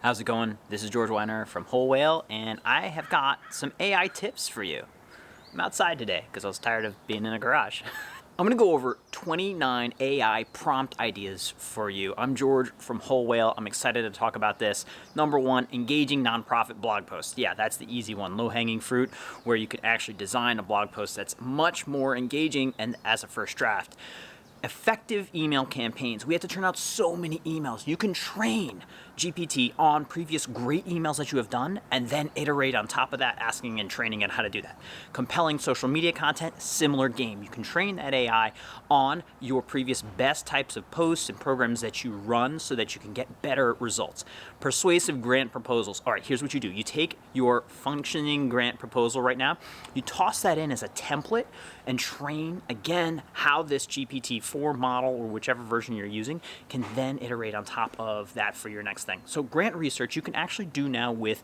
How's it going? This is George Weiner from Whole Whale, and I have got some AI tips for you. I'm outside today because I was tired of being in a garage. I'm going to go over 29 AI prompt ideas for you. I'm George from Whole Whale. I'm excited to talk about this. Number one, engaging nonprofit blog posts. Yeah, that's the easy one, low-hanging fruit, where you can actually design a blog post that's much more engaging and as a first draft. Effective email campaigns. We have to turn out so many emails. You can train GPT on previous great emails that you have done and then iterate on top of that, asking and training it how to do that. Compelling social media content, similar game. You can train that AI on your previous best types of posts and programs that you run so that you can get better results. Persuasive grant proposals. All right, here's what you do. You take your functioning grant proposal right now, you toss that in as a template and train again how this GPT-4 model or whichever version you're using can then iterate on top of that for your next thing. So grant research you can actually do now with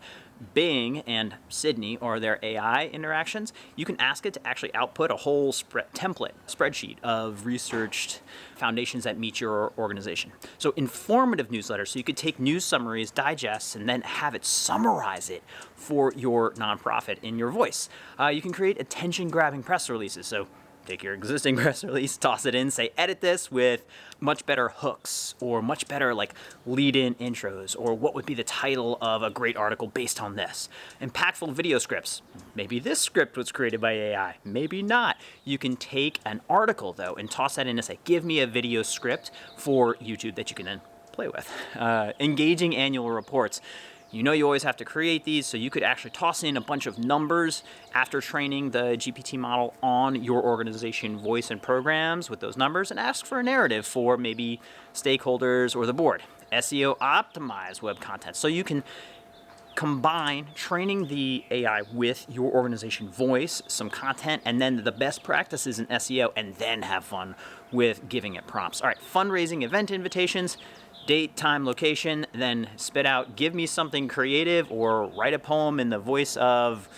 Bing and Sydney or their AI interactions. You can ask it to actually output a whole spreadsheet of researched foundations that meet your organization. So informative newsletters, so you could take news summaries, digests, and then have it summarize it for your nonprofit in your voice. You can create attention-grabbing press releases. So take your existing press release, toss it in, say, edit this with much better hooks or much better like lead-in intros, or what would be the title of a great article based on this. Impactful video scripts. Maybe this script was created by AI, maybe not. You can take an article though and toss that in and say, give me a video script for YouTube that you can then play with. Engaging annual reports. You know you always have to create these, so you could actually toss in a bunch of numbers after training the GPT model on your organization voice and programs with those numbers and ask for a narrative for maybe stakeholders or the board. SEO optimized web content. So you can combine training the AI with your organization voice, some content, and then the best practices in SEO, and then have fun with giving it prompts. All right, fundraising event invitations. Date, time, location, then spit out, give me something creative or write a poem in the voice of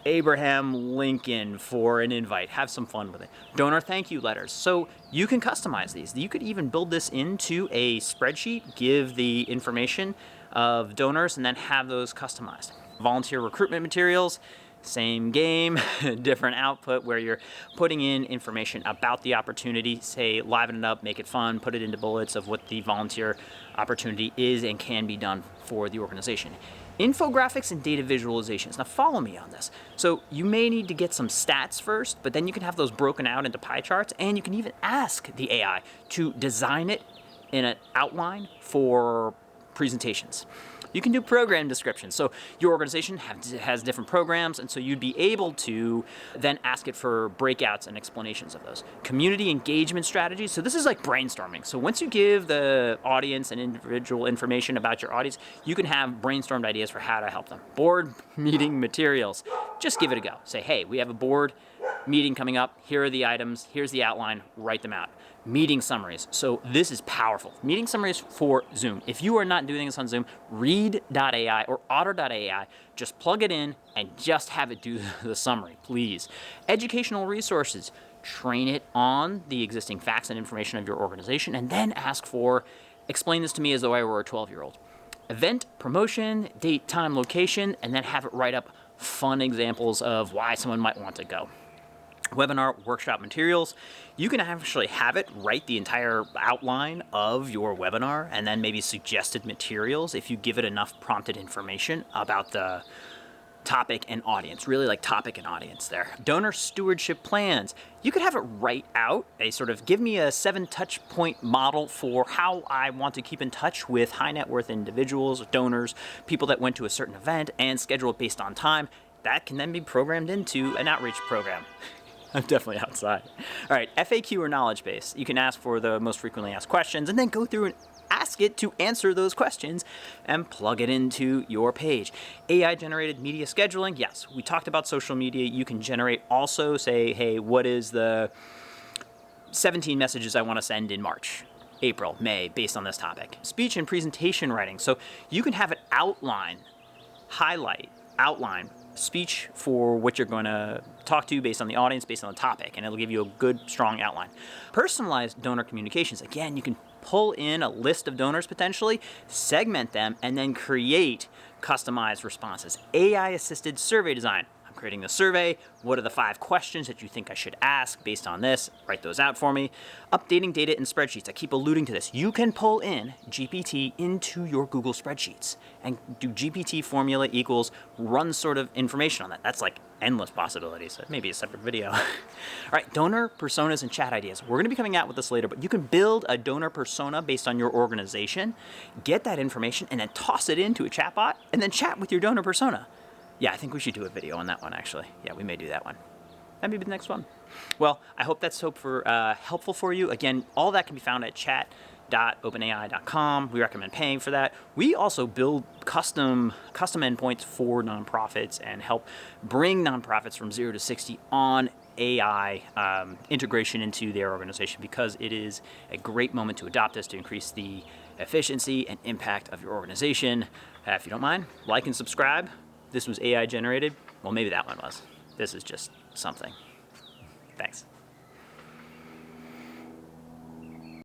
Abraham Lincoln for an invite. Have some fun with it. Donor thank you letters. So you can customize these. You could even build this into a spreadsheet, give the information of donors, and then have those customized. Volunteer recruitment materials. Same game, different output where you're putting in information about the opportunity, say liven it up, make it fun, put it into bullets of what the volunteer opportunity is and can be done for the organization. Infographics and data visualizations. Now follow me on this. So you may need to get some stats first, but then you can have those broken out into pie charts, and you can even ask the AI to design it in an outline for presentations. You can do program descriptions. So your organization has different programs, and so you'd be able to then ask it for breakouts and explanations of those. Community engagement strategies. So this is like brainstorming. So once you give the audience and individual information about your audience, you can have brainstormed ideas for how to help them. Board meeting materials. Just give it a go. Say, hey, we have a board meeting coming up. Here are the items. Here's the outline. Write them out. Meeting summaries. So this is powerful. Meeting summaries for Zoom. If you are not doing this on Zoom, read.ai or otter.ai, just plug it in and just have it do the summary, please. Educational resources. Train it on the existing facts and information of your organization, and then ask for, explain this to me as though I were a 12-year-old. Event, promotion, date, time, location, and then have it write up fun examples of why someone might want to go. Webinar workshop materials. You can actually have it write the entire outline of your webinar and then maybe suggested materials if you give it enough prompted information about the topic and audience, really like topic and audience there. Donor stewardship plans. You could have it write out a sort of give me a 7 touch point model for how I want to keep in touch with high net worth individuals, donors, people that went to a certain event, and schedule it based on time. That can then be programmed into an outreach program. I'm definitely outside. All right, FAQ or knowledge base. You can ask for the most frequently asked questions and then go through and ask it to answer those questions and plug it into your page. AI-generated media scheduling. Yes, we talked about social media. You can generate also say, hey, what is the 17 messages I want to send in March, April, May, based on this topic. Speech and presentation writing. So you can have it outline, highlight, outline speech for what you're going to talk to based on the audience, based on the topic, and it'll give you a good, strong outline. Personalized donor communications, again, you can pull in a list of donors potentially, segment them, and then create customized responses. AI-assisted survey design. I'm creating the survey. What are the 5 questions that you think I should ask based on this? Write those out for me. Updating data in spreadsheets. I keep alluding to this. You can pull in GPT into your Google spreadsheets and do GPT formula equals run sort of information on that. That's like endless possibilities. Maybe a separate video. All right, donor personas and chat ideas. We're going to be coming out with this later, but you can build a donor persona based on your organization, get that information, and then toss it into a chatbot, and then chat with your donor persona. Yeah, I think we should do a video on that one, actually. Yeah, we may do that one. That may be the next one. Well, I hope that's helpful for you. Again, all that can be found at chat.openai.com. We recommend paying for that. We also build custom endpoints for nonprofits and help bring nonprofits from 0 to 60 on AI integration into their organization, because it is a great moment to adopt this to increase the efficiency and impact of your organization. If you don't mind, like and subscribe. This was AI generated. Well, maybe that one was. This is just something. Thanks.